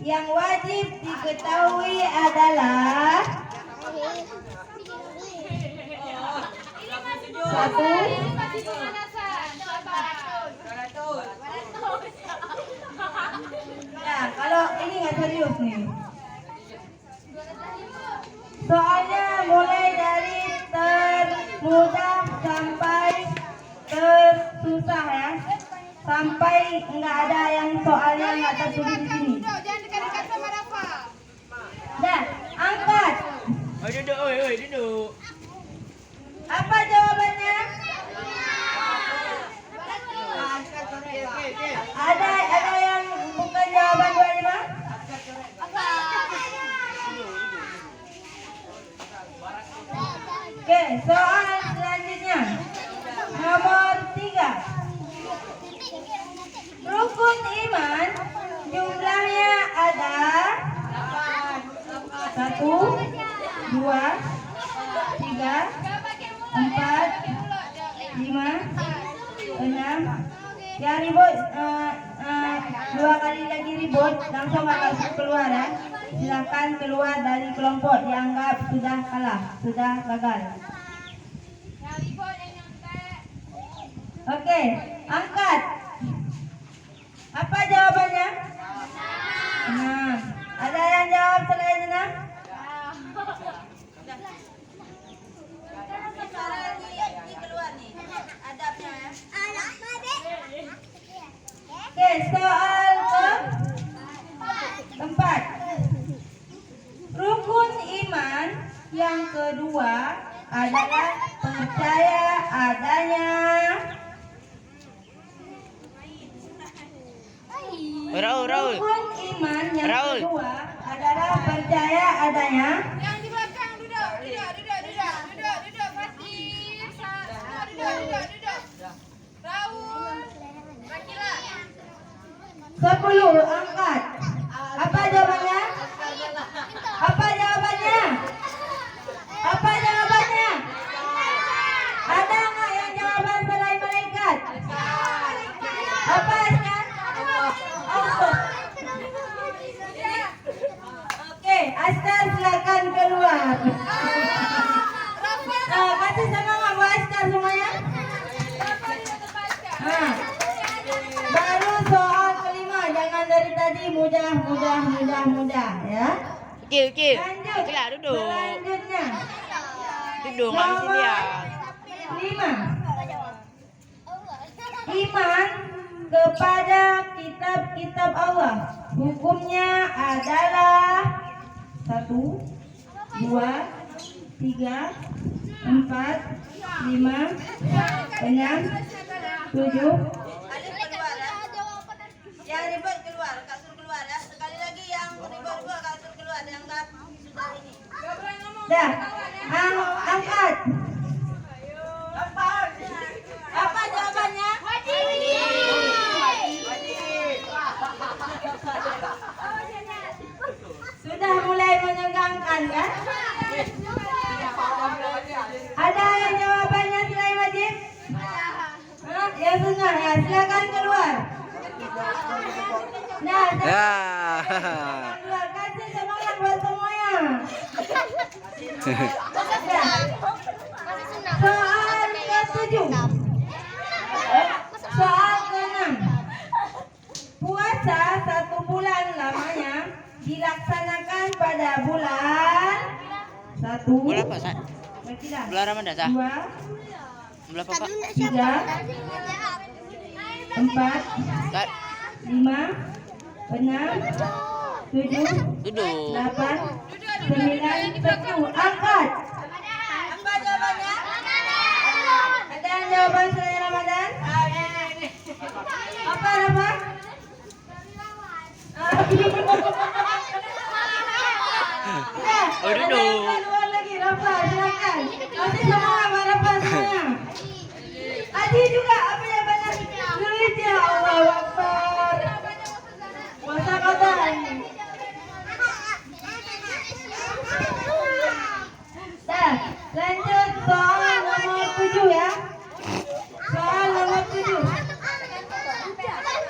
yang wajib diketahui adalah satu. Nah, kalau ini nggak serius nih. Soalnya mulai dari termudah sampai tersusah ya. Sampai nggak ada yang soalnya nggak tertulis di sini. Jangan dekat-dekat sama Rafa. Nah, angkat. Oh, duduk, oi, duduk. Apa jawabannya? Ada yang bukan jawaban 25? Oke, soal selanjutnya. Nomor 3. Rukun iman jumlahnya ada 1, 2, 3, 4, 5, 6. Yang ribut 2 kali lagi ribut langsung akan keluar ya. Silakan keluar dari kelompok, dianggap sudah kalah, sudah gagal. Oke, angkat. Apa jawabannya? 6. Ada yang jawab selain 6? Oke, soal keempat. Rukun iman yang kedua adalah percaya adanya Raul. rukun iman yang kedua adalah percaya adanya Yang di belakang duduk pasti. Duduk. Raul. Rakila. 10. Angkat. Apa jawabannya? Apa jawabannya? Apa jawabannya? Ada nggak yang jawaban selain malaikat? Apa Askan? Oh. Oke, Askan silakan keluar. Kasih semangat buat Askan semuanya. Baru soal kelima, jangan dari tadi mudah ya. Okey. Lanjut. Celah duduk. Selanjutnya. Duduk mak sini ya. 5. Iman kepada kitab-kitab Allah. Hukumnya adalah 1, 2, 3, 4, 5, 6, 7. Yang ribet keluar, Kak suruh keluar ya. Sekali lagi yang ribet Kak suruh keluar, yang sudah ini. Dah, angkat. Apa jawabannya? Sudah mulai menegangkan kan? Ada yang jawabannya selain wajib? Ya sunnah ya, silakan keluar. Nah, keluar, kasih semangat buat semuanya. Soal ke-7. Soal ke-6. Puasa 1 bulan lamanya dilaksanakan pada bulan 1. Bulan apa, Sat? Bulan Ramadan, Sat? 2, Bulan apa, Pak? 3, 4, Sat, 5, 6, 7, duduk. 8, 9, 10. Angkat. Apa jawabannya? Ada yang jawaban selain Ramadan? Apa Rafa? Oh, duduk. Keluar lagi Rafa, silakan. Kasih semangat buat Rafa semuanya. Adi juga, apa jawabannya? Nulis ya, Allahu Akbar. Masa kata ini. Dah, lanjut soal nomor 7 ya. Soal nomor 7.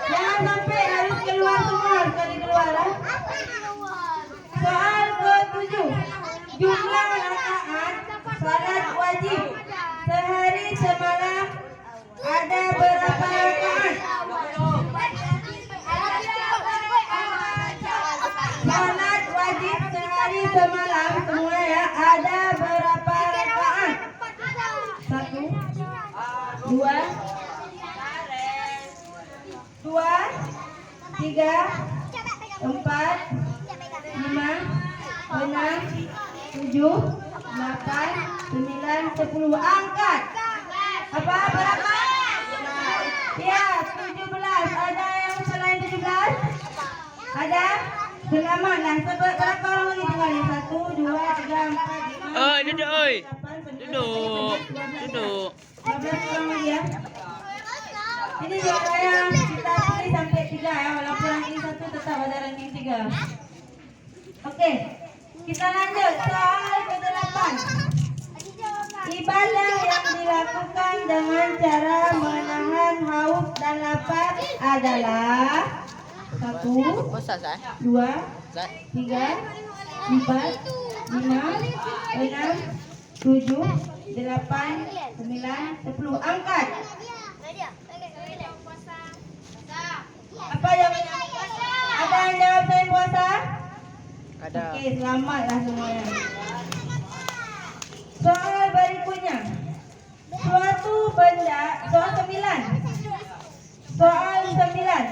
Jangan sampai harus keluar semua sekali keluar ya. Salat wajib sehari semalam semua ya. Ada berapa rakaat? 1, 2, 3, 4, 5, 6, 7, 8, 9, 10. Angkat. Apa berapa? Ya, 17. Ada yang selain 17? Ada? Selamatlah. Berapa orang lagi tinggal ni? 1, 2, 3, 4, 5. Oi, duduk oi. 8, 9, Duduk. 10, Duduk. 12 orang lagi ya. Ini juga yang kita pilih sampai 3 ya. Walaupun ranking 1 tetap ada ranking 3. Oke. Kita lanjut soal ke-8. Ibadah yang dilakukan dengan cara menahan haus dan lapar adalah 1, Bosan saya. 2, Saya. 3, 4, 5, 6, 7, 8, 9, 10. Angkat. Apa jawabannya? Ada yang jawab selain puasa? Ada. Oke, selamatlah semuanya. Soal berikutnya. Suatu benda, soal 9. Soal 9.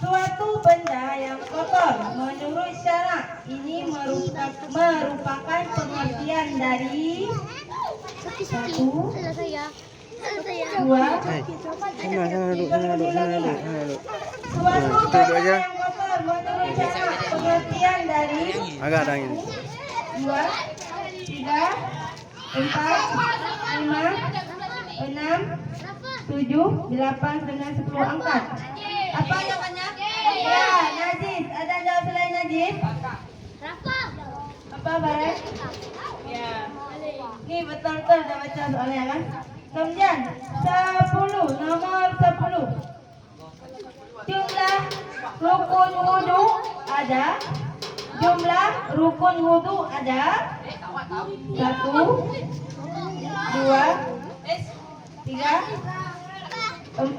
Suatu benda yang kotor menurut syarak ini merupakan pengertian dari 1, 2, suatu benda yang kotor menurut syarak pengertian dari Agak ada ini. 2, 3, 4, 5, 6, 7, 8, 9, 10. Angkat. Apa jawabannya? Ya, najis. Ada jawab selain najis? Apa Barat? Ya. Ini betul-betul dah baca soalnya kan? Kemudian 10, nomor 10. Jumlah rukun wudu ada. Jumlah rukun wudu ada. 1, 2, 3, 4,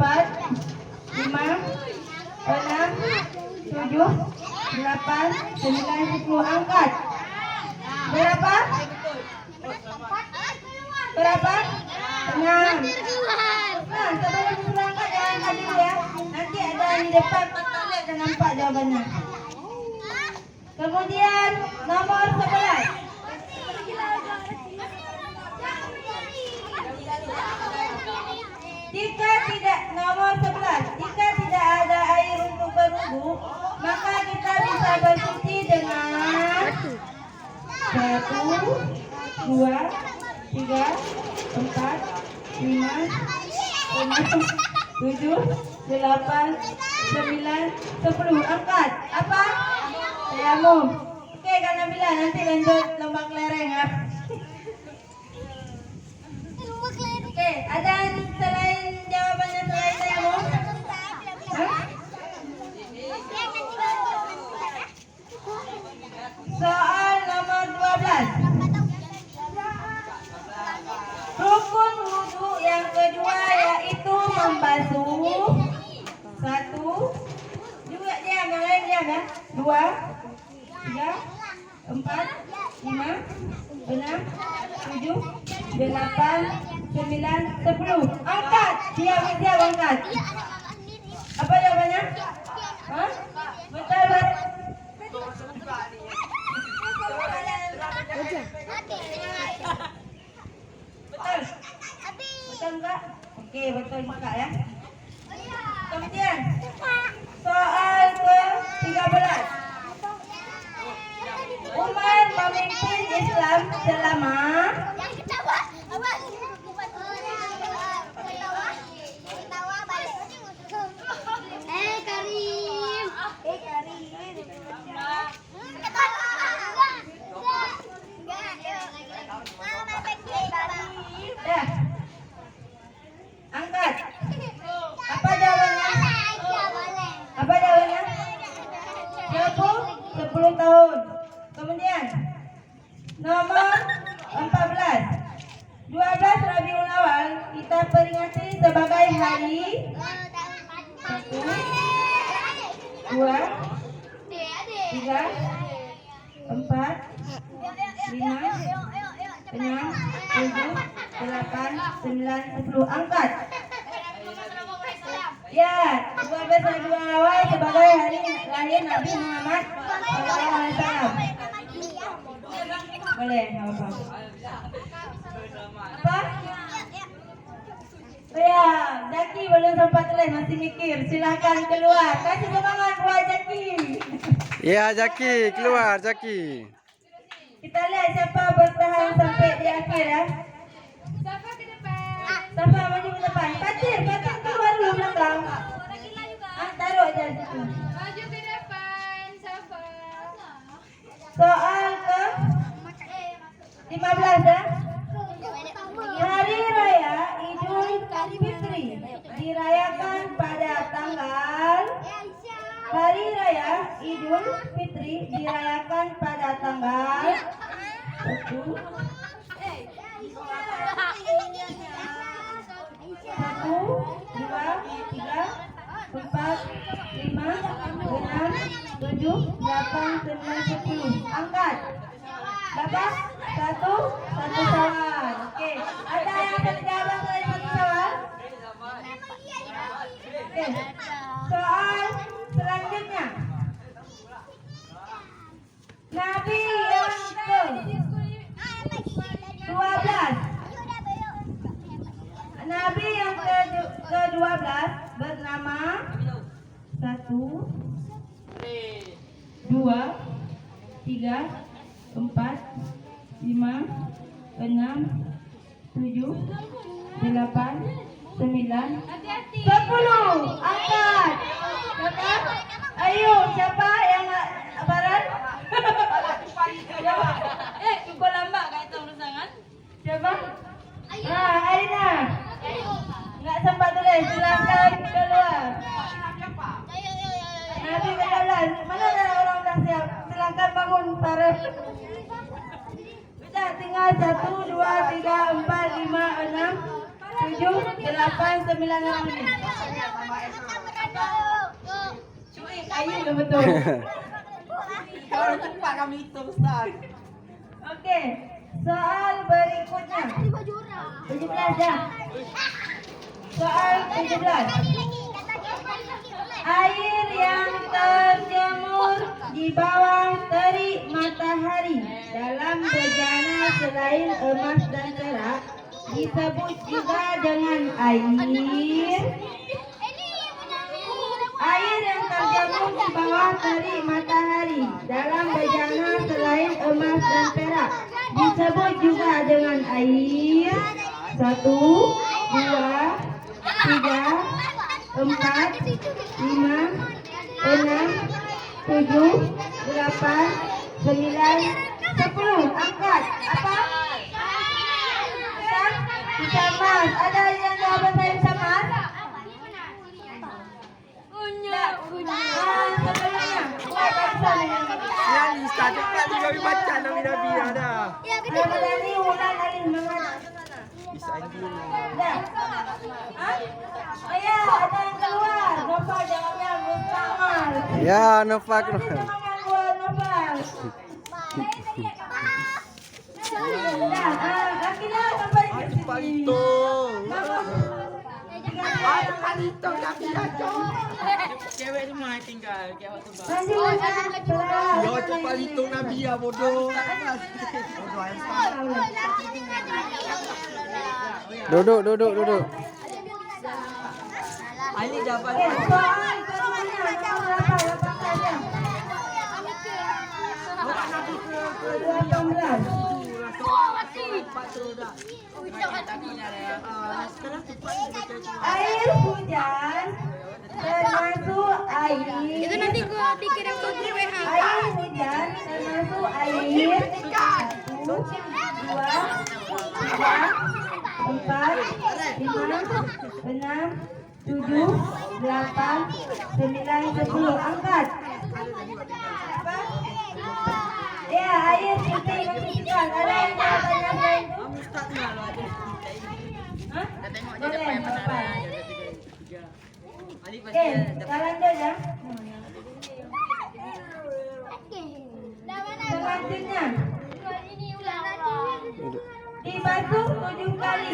5, 6, 7, 8, 9, 10. Angkat. Berapa? Berapa? 6. Nah, sebelum berangkat jangan adil ya. Nanti ada di depan toilet dan nampak jawabannya. Kemudian nomor 11. Jika tidak nomor 11, jika tidak ada air untuk berwudu, maka kita bisa bersuci dengan 1, 2, 3, 4, 5, 6, 7, 8, 9, 10. Angkat. Apa? Tayamum. Oke, Kak Nabila, nanti lanjut lomba kelereng ya. Oke, ada yang selain jawabannya selain tayamum? Hah? Soal nomor 12. Rukun wudu yang kedua yaitu membasuh. 1, juga diam, yang lain diam ya. 2, 3, 4, 5, 6, 7, 8, 9, 10. Angkat. Diam angkat. Apa jawabannya? Hah? Betul, Bar? Betul? Betul enggak? Oke, betul juga ya. Kemudian soal ke-13. Umar memimpin Islam selama ya. Angkat. Apa jawabannya? Apa jawabannya? 10 tahun. Kemudian nomor 14. 12 Rabiul Awal kita peringati sebagai hari 1, 2, 3, 4, 5, 6, 7, 8, 9, 10. Angkat. Ya, 12 Rabiul Awal sebagai hari lahir Nabi Muhammad SAW. Boleh, nggak apa-apa. Apa? Ya, Zaki belum sempat tulis, masih mikir. Silakan keluar. Kasih semangat buat Zaki. Ya, Zaki, keluar Zaki. Kita lihat siapa bertahan sampai di akhir ya. Safa ke depan. Safa maju ke depan. Fatir keluar dulu belakang. Taruh aja di situ. Maju ke depan, Safa. Soal ke 15 ya. Hari Raya Idul Fitri dirayakan pada tanggal Hari Raya Idul Fitri dirayakan pada tanggal 1, 2, 3, 4, 5, 6, 7, 8, 9, 10. Angkat. Berapa? Satu soal. Oke. Ada yang akan dijawab oleh satu soal? Oke. Soal selanjutnya. Nabi yang ke-12. Nabi yang ke-12 bernama 1, 2, 3, 4, 5, 6, 7, 8, 9, 10. Angkat. Siapa? Ayo, siapa yang barat? Siapa? Kau lambat kan itu urusan. Siapa? Aina. Nggak sempat tulis. Silakan keluar. Nabi ke-12. Mana ada orang dah siap? Silakan bangun para. Sudah tinggal 1, 2, 3, 4, 5, 6, 7, 8, 9 orang ini. Ayo betul. Kalau cepat kami hitung, Ustaz. Oke, soal berikutnya. 17 ya. Soal 17. Air yang terjemur di bawah terik matahari dalam bejana selain emas dan perak disebut juga dengan air yang terjemur di bawah terik matahari dalam bejana selain emas dan perak disebut juga dengan air. 1, 2, 3, 4, 5, 6, 7, 8, 9, 10. Angkat. Apa? Bisa mas. Ada yang jawab saya bisa mas? Sebelumnya buat apa? Ya, Ustaz, cepat juga baca Nabi-Nabi ada. Ada dari ulang kali semangat. Bisa ini. Dah. Oh ya, ada yang keluar. Nopal jawabnya Mustamal. Ya, Nova keluar. Semangat buat Nopal. Dah, akhirnya sampai ke sini. Palitung. Palitung kami jatuh. Cewek tu mah tinggal. Cewek tu bah. Yo, tu palitung Nabi ya bodoh. Duduk. Ali dapat. Soal berapa? 18. Air hujan termasuk air. Itu nanti gua dikirim ke grup WA. Air hujan termasuk air. 1, 2, 3, 4, 5, 6, 7, 8, 9, 10. Angkat. Apa? Ya, air putih menunjukkan. Ada yang jawabannya selain itu? Ustaz malu ada. Hah? Tengok Boleh, depan nggak apa. Ali Oke, kita lanjut ya. Selanjutnya dibasuh 7 kali.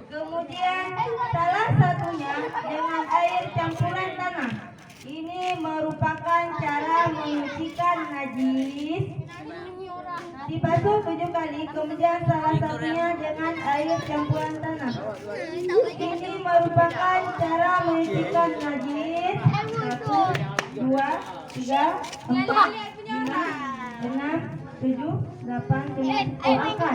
Kemudian salah satunya dengan air campuran tanah. Ini merupakan cara menyucikan najis. Dibasuh 7 kali, kemudian salah satunya dengan air campuran tanah. Ini merupakan cara menyucikan najis. 1, 2, 3, 4, 5, 6, 7, 8, 9. Oh, angkat.